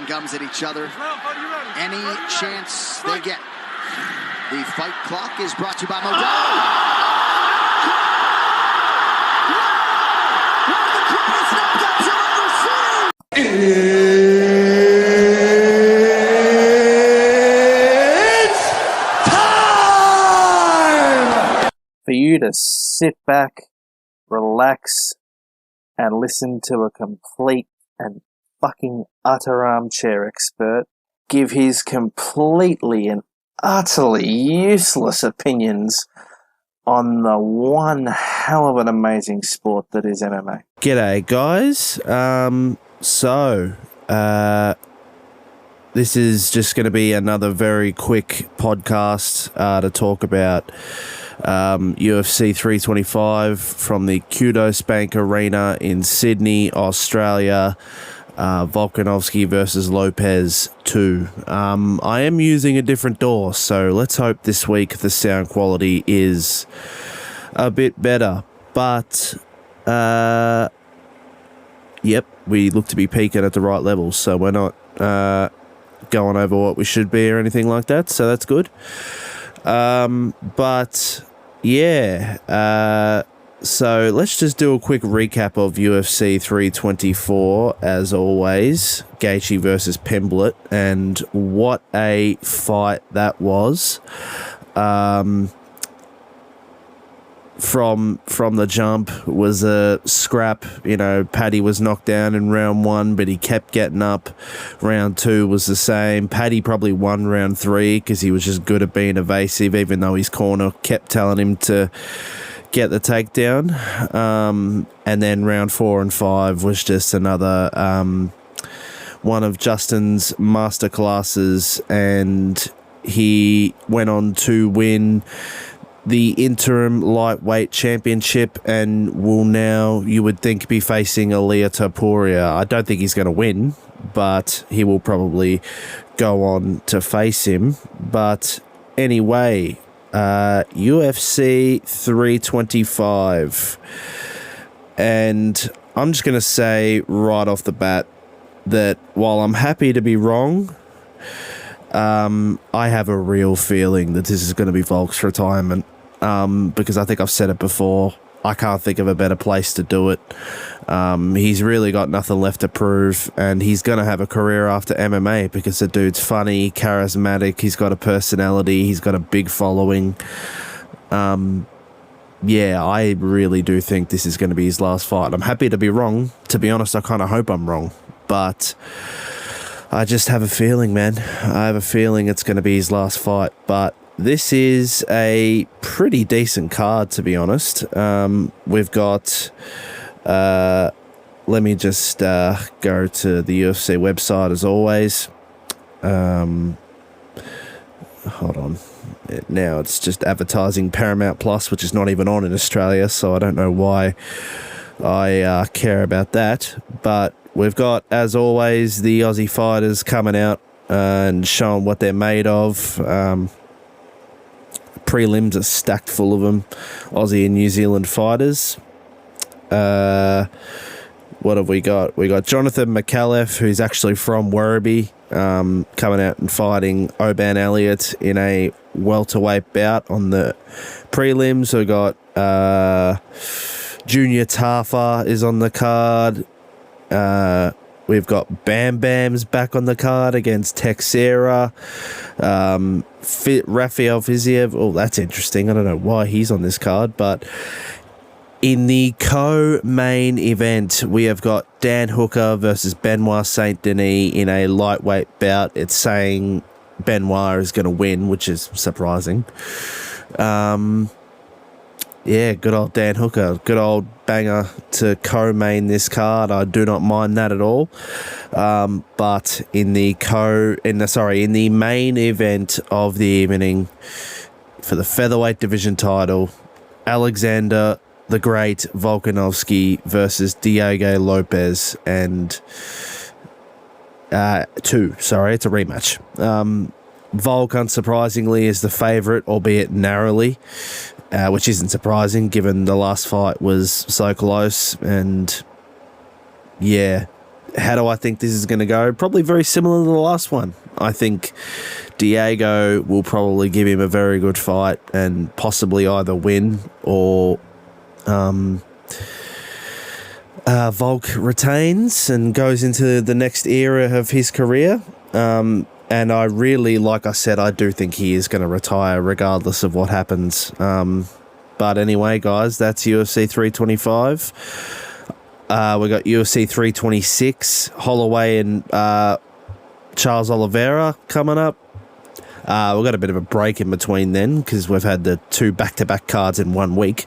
busting gums at each other any chance they get. The fight clock is brought to you by Modelo. It's time for you to sit back, relax, and listen to a complete and fucking utter armchair expert give his completely and utterly useless opinions on the one hell of an amazing sport that is MMA. G'day, guys. This is just going to be another very quick podcast to talk about UFC 325 from the Qudos Bank Arena in Sydney, Australia. Volkanovski versus Lopes 2. I am using a different door, so let's hope this week the sound quality is a bit better. But, yep, we look to be peaking at the right level, so we're not going over what we should be or anything like that, so that's good. But, yeah, so let's just do a quick recap of UFC 324, as always. Gaethje versus Pimblett, and what a fight that was. From the jump was a scrap. You know, Paddy was knocked down in round 1, but he kept getting up. Round 2 was the same. Paddy probably won round 3 because he was just good at being evasive, even though his corner kept telling him to get the takedown. And then round 4 and 5 was just another one of Justin's masterclasses, and he went on to win the interim lightweight championship and will now, you would think, be facing Ilia Topuria. I don't think he's going to win, but he will probably go on to face him. But anyway, UFC 325, and I'm just going to say right off the bat that while I'm happy to be wrong, I have a real feeling that this is going to be Volk's retirement, because I think I've said it before. I can't think of a better place to do it. He's really got nothing left to prove, and he's going to have a career after MMA because the dude's funny, charismatic, he's got a personality, he's got a big following. Yeah, I really do think this is going to be his last fight. I'm happy to be wrong. To be honest, I kind of hope I'm wrong, but I just have a feeling, man. I have a feeling it's going to be his last fight, but this is a pretty decent card, to be honest. We've got, let me just go to the UFC website as always. Hold on. Now it's just advertising Paramount Plus, which is not even on in Australia, so I don't know why I care about that. But we've got, as always, the Aussie fighters coming out and showing what they're made of. Prelims are stacked full of them. Aussie and New Zealand fighters. What have we got? We got Jonathan McAuliffe, who's actually from Werribee, coming out and fighting Oban Elliott in a welterweight bout on the prelims. We got Junior Tafa is on the card. We've got Bam Bam's back on the card against Texera. Rafael Fiziev. Oh, that's interesting. I don't know why he's on this card, but in the co-main event, we have got Dan Hooker versus Benoit St Denis in a lightweight bout. It's saying Benoit is going to win, which is surprising. Yeah, good old Dan Hooker. Good old banger to co-main this card. I do not mind that at all. But in the main event of the evening for the featherweight division title, Alexander the Great Volkanovski versus Diego Lopes, and it's a rematch. Volk, unsurprisingly, is the favourite, albeit narrowly. Which isn't surprising given the last fight was so close, and yeah, how do I think this is going to go? Probably very similar to the last one. I think Diego will probably give him a very good fight and possibly either win or Volk retains and goes into the next era of his career. And I really, like I said, I do think he is going to retire regardless of what happens. But anyway, guys, that's UFC 325. We got UFC 326, Holloway and Charles Oliveira coming up. We've got a bit of a break in between then because we've had the 2 back-to-back cards in 1 week.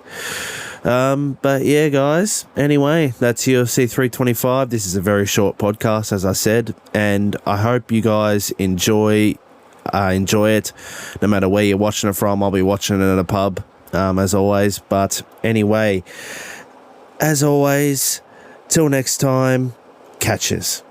But yeah, guys, anyway, that's UFC 325. This is a very short podcast, as I said, and I hope you guys enjoy it. No matter where you're watching it from, I'll be watching it in a pub, as always. But anyway, as always, till next time, catches.